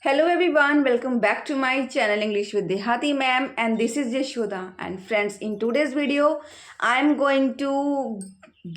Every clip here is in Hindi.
Hello everyone, welcome back to my channel English with Dehati ma'am, and this is Yashoda. And friends, in today's video I'm going to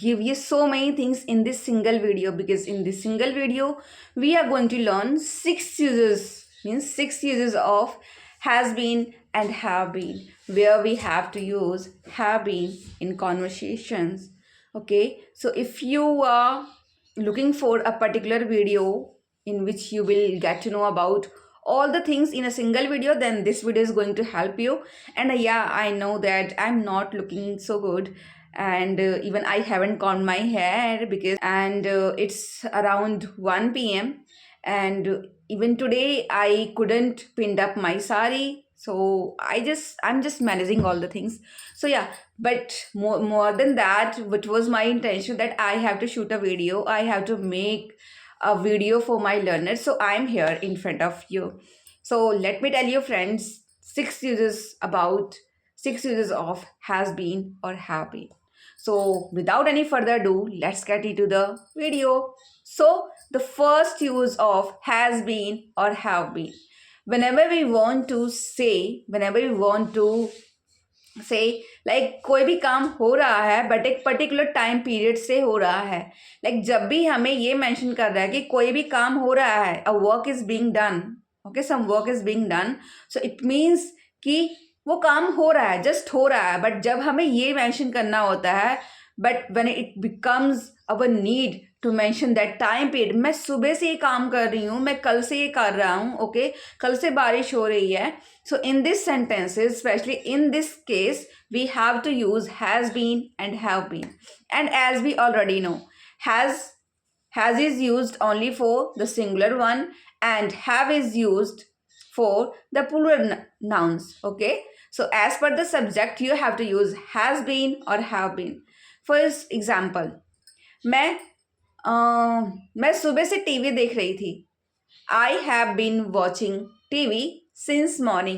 give you so many things in this single video, because in this single video we are going to learn six uses of has been and have been, where we have to use have been in conversations. Okay, so if you are looking for a particular video in which you will get to know about all the things in a single video, then this video is going to help you. And yeah, I know that I'm not looking so good, and even I haven't combed my hair because and it's around 1 p.m. and even today I couldn't pinned up my sari, so I'm just managing all the things. So yeah, but more than that, what was my intention, that I have to shoot a video, I have to make a video for my learners, so I'm here in front of you. So let me tell you friends, six uses of has been or have been. So without any further ado, let's get into the video. So the first use of has been or have been, whenever we want to से लाइक कोई भी काम हो रहा है बट एक पर्टिकुलर टाइम पीरियड से हो रहा है, लाइक जब भी हमें ये मेंशन कर रहा है कि कोई भी काम हो रहा है, a work is being done, okay, some work is being done, so it means कि वो काम हो रहा है, जस्ट हो रहा है. बट जब हमें ये मेंशन करना होता है, but when it becomes our need to mention that time period, मैं सुबह से ये काम कर रही हूँ, मैं कल से ये कर रहा हूँ, ओके, कल से बारिश हो रही है. So in this sentences, especially in this case, we have to use has been and have been. And as we already know, has is used only for the singular one, and have is used for the plural nouns. Okay. So as per the subject, you have to use has been or have been. For example, मैं सुबह से टीवी देख रही थी. I have been watching TV since morning.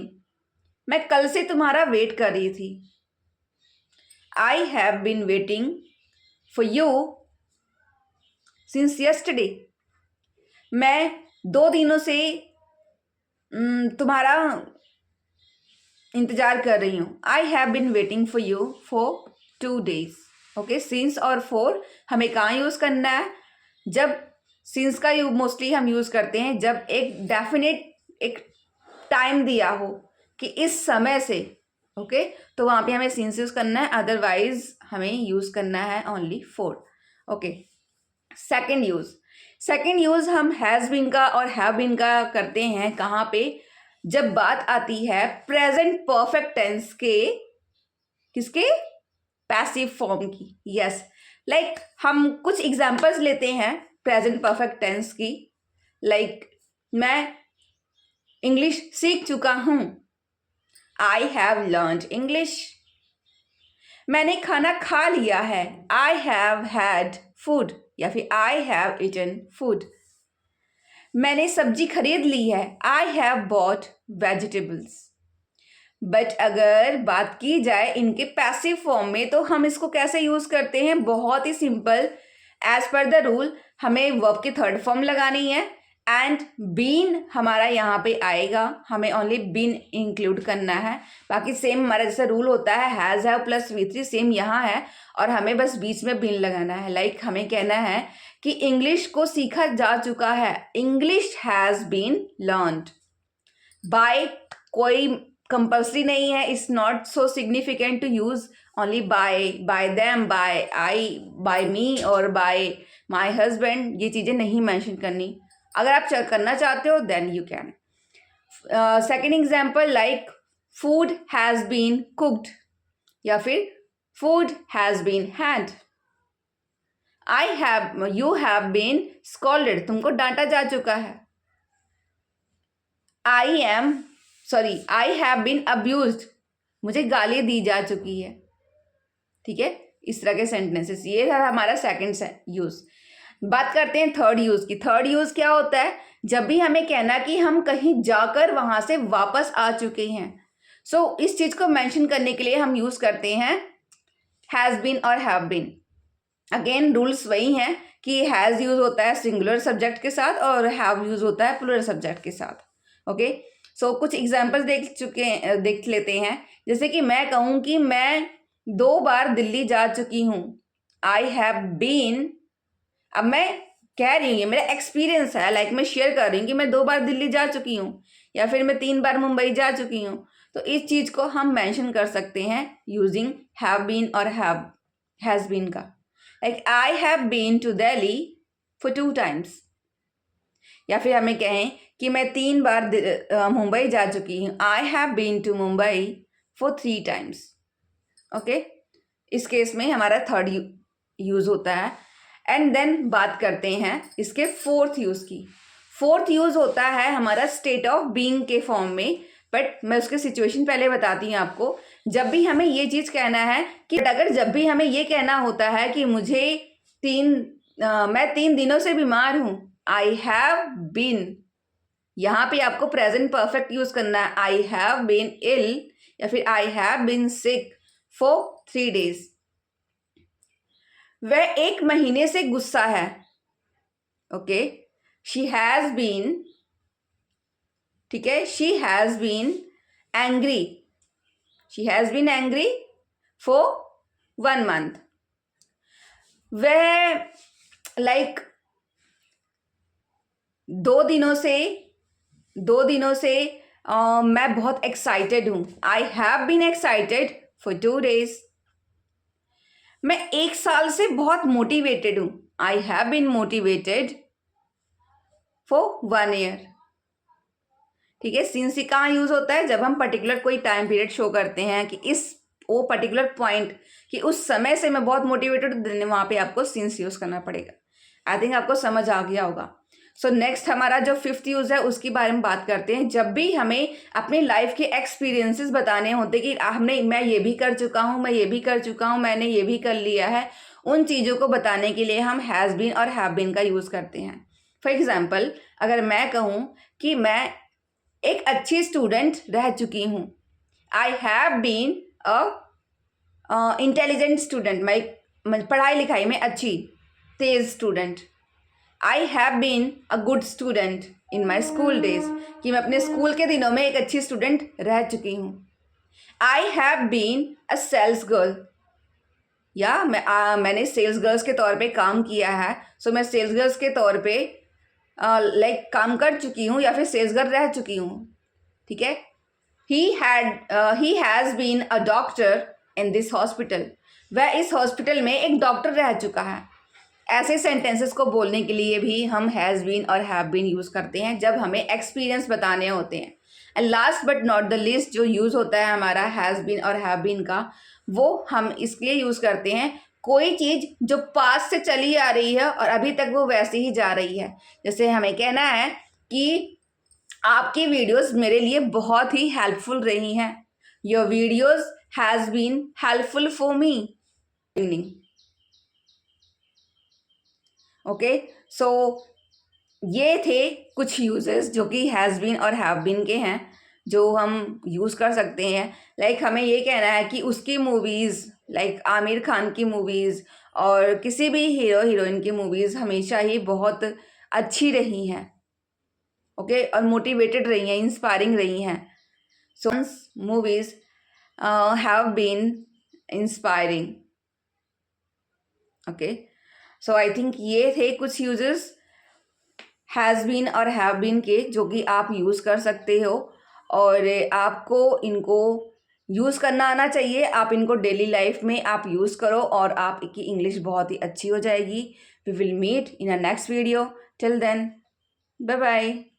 मैं कल से तुम्हारा वेट कर रही थी. I have been waiting for you since yesterday. मैं 2 दिनों से तुम्हारा इंतजार कर रही हूँ. I have been waiting for you for 2 days. Okay, since और for हमें कहाँ यूज़ करना है? जब since का मोस्टली हम यूज़ करते हैं जब एक डेफिनेट एक टाइम दिया हो कि इस समय से, ओके, तो वहाँ पे हमें since यूज़ करना है, अदरवाइज हमें यूज़ करना है only for. Okay, second use हम हैज़ बीन का और हैव बीन का करते हैं कहाँ पे? जब बात आती है प्रेजेंट परफेक्ट टेंस के, किसके? पैसिव फॉर्म की. यस, लाइक हम कुछ एग्जाम्पल्स लेते हैं प्रेजेंट परफेक्ट टेंस की. लाइक मैं इंग्लिश सीख चुका हूँ. I have learned English. मैंने खाना खा लिया है. आई हैव हैड फूड, या फिर आई हैव ईटन फूड. मैंने सब्जी खरीद ली है. I have bought vegetables. But अगर बात की जाए इनके पैसिव फॉर्म में, तो हम इसको कैसे यूज़ करते हैं? बहुत ही simple. As per the rule हमें वर्ब की थर्ड फॉर्म लगानी है, एंड बीन हमारा यहाँ पे आएगा, हमें ओनली बीन इंक्लूड करना है. बाकी सेम हमारा जैसा रूल होता है has have plus V3, same यहाँ है, और हमें बस बीच में बीन लगाना है. लाइक हमें कहना है कि इंग्लिश को सीखा जा चुका है. English has been learned by. कोई कंपल्सरी नहीं है, it's not so significant to use only by them, by I, by me और बाय माई हस्बैंड. ये चीज़ें नहीं मेंशन करनी. अगर आप करना चाहते हो then you can. Second example, like food has been cooked, या फिर food has been had. You have been scolded, तुमको डांटा जा चुका है. आई हैव बीन अब्यूज्ड, मुझे गाली दी जा चुकी है. ठीक है, इस तरह के सेंटेंसेस. ये है हमारा सेकंड यूज़. बात करते हैं थर्ड यूज़ की. थर्ड यूज़ क्या होता है? जब भी हमें कहना कि हम कहीं जाकर वहाँ से वापस आ चुके हैं. सो इस चीज़ को मेंशन करने के लिए हम यूज़ करते हैं हैज़ बीन और हैव बीन. अगेन रूल्स वही हैं कि हैज़ यूज़ होता है सिंगुलर सब्जेक्ट के साथ और हैव यूज़ होता है प्लूरल सब्जेक्ट के साथ. ओके, सो कुछ एग्जाम्पल्स देख लेते हैं। जैसे कि मैं कहूँ कि मैं 2 बार दिल्ली जा चुकी हूँ, आई हैव बीन। अब मैं कह रही हूँ, ये मेरा एक्सपीरियंस है, लाइक मैं शेयर कर रही हूँ कि मैं 2 बार दिल्ली जा चुकी हूँ, या फिर मैं 3 बार मुंबई जा चुकी हूँ। तो इस चीज को हम मेंशन कर सकते हैं यूजिंग हैव बीन और हैज बीन का। Like I have been to Delhi for 2 times, या फिर हमें कहें कि मैं 3 बार मुंबई जा चुकी हूँ, I have been to Mumbai for 3 times. Okay, इस केस में हमारा थर्ड यूज होता है। एंड देन बात करते हैं इसके फोर्थ यूज की। फोर्थ यूज होता है हमारा स्टेट ऑफ बीइंग के फॉर्म में, बट मैं उसके सिचुएशन पहले बताती हूँ आपको। जब भी हमें ये चीज कहना है कि अगर जब भी हमें ये कहना होता है कि मुझे मैं 3 दिनों से बीमार हूँ, आई हैव बीन, यहाँ पे आपको प्रेजेंट परफेक्ट यूज करना है, आई हैव बीन इल, या फिर I have been sick for 3 days। वह 1 महीने से गुस्सा है। ओके, शी हैज बीन, ठीक है, she has been angry, she has been angry for 1 month। वह लाइक 2 दिनों से मैं बहुत एक्साइटेड हूं, I have been excited for 2 days। मैं 1 साल से बहुत मोटिवेटेड हूं, I have been motivated for 1 year। ठीक है, सिंस कहाँ यूज होता है, जब हम पर्टिकुलर कोई टाइम पीरियड शो करते हैं कि वो पर्टिकुलर पॉइंट कि उस समय से मैं बहुत मोटिवेटेड, वहां पे आपको सिंस यूज करना पड़ेगा। आई थिंक आपको समझ आ गया होगा। सो नेक्स्ट हमारा जो 5th यूज है उसके बारे में बात करते हैं। जब भी हमें अपनी लाइफ के एक्सपीरियंसेस बताने होते कि मैं ये भी कर चुका हूँ, मैं ये भी कर चुका हूँ, मैंने ये भी कर लिया है, उन चीज़ों को बताने के लिए हम हैज़ बीन और हैव बीन का यूज़ करते हैं। फॉर एग्जाम्पल, अगर मैं कहूँ कि मैं एक अच्छी स्टूडेंट रह चुकी हूँ, I have been a intelligent student, मैं पढ़ाई लिखाई में अच्छी तेज student. I have been a good student in my school days, कि मैं अपने स्कूल के दिनों में एक अच्छी स्टूडेंट रह चुकी हूँ। I have been a sales girl, या मैंने सेल्स गर्ल्स के तौर पे काम किया है, सो मैं सेल्स गर्ल्स के तौर पे लाइक काम कर चुकी हूँ, या फिर सेल्स गर्ल रह चुकी हूँ। ठीक है, he has been a doctor in this hospital, वह इस हॉस्पिटल में एक डॉक्टर रह चुका है। ऐसे सेंटेंसेस को बोलने के लिए भी हम हैज़ बीन और हैव बीन यूज़ करते हैं जब हमें एक्सपीरियंस बताने होते हैं। And last but not the least जो यूज़ होता है हमारा हैज़ बीन और हैव बीन का, वो हम इसलिए यूज़ करते हैं कोई चीज़ जो पास्ट से चली आ रही है और अभी तक वो वैसे ही जा रही है। जैसे हमें कहना है कि आपकी वीडियोस मेरे लिए बहुत ही हेल्पफुल रही हैं, your videos has been helpful for me. Okay, so ये थे कुछ यूजेस जो कि हैज़ बीन और हैव बीन के हैं, जो हम यूज़ कर सकते हैं। लाइक हमें ये कहना है कि उसकी मूवीज़, लाइक आमिर खान की मूवीज़ और किसी भी हीरो हीरोइन की मूवीज़ हमेशा ही बहुत अच्छी रही हैं। ओके, और मोटिवेटेड रही हैं, इंस्पायरिंग रही हैं। So movies have been inspiring. Okay, so I think ये थे कुछ यूजेस हैज़ बीन और हैव बीन के जो कि आप यूज़ कर सकते हो, और आपको इनको यूज़ करना आना चाहिए। आप इनको डेली लाइफ में आप यूज़ करो और आपकी इंग्लिश बहुत ही अच्छी हो जाएगी। We will meet in a next video. Till then, bye bye.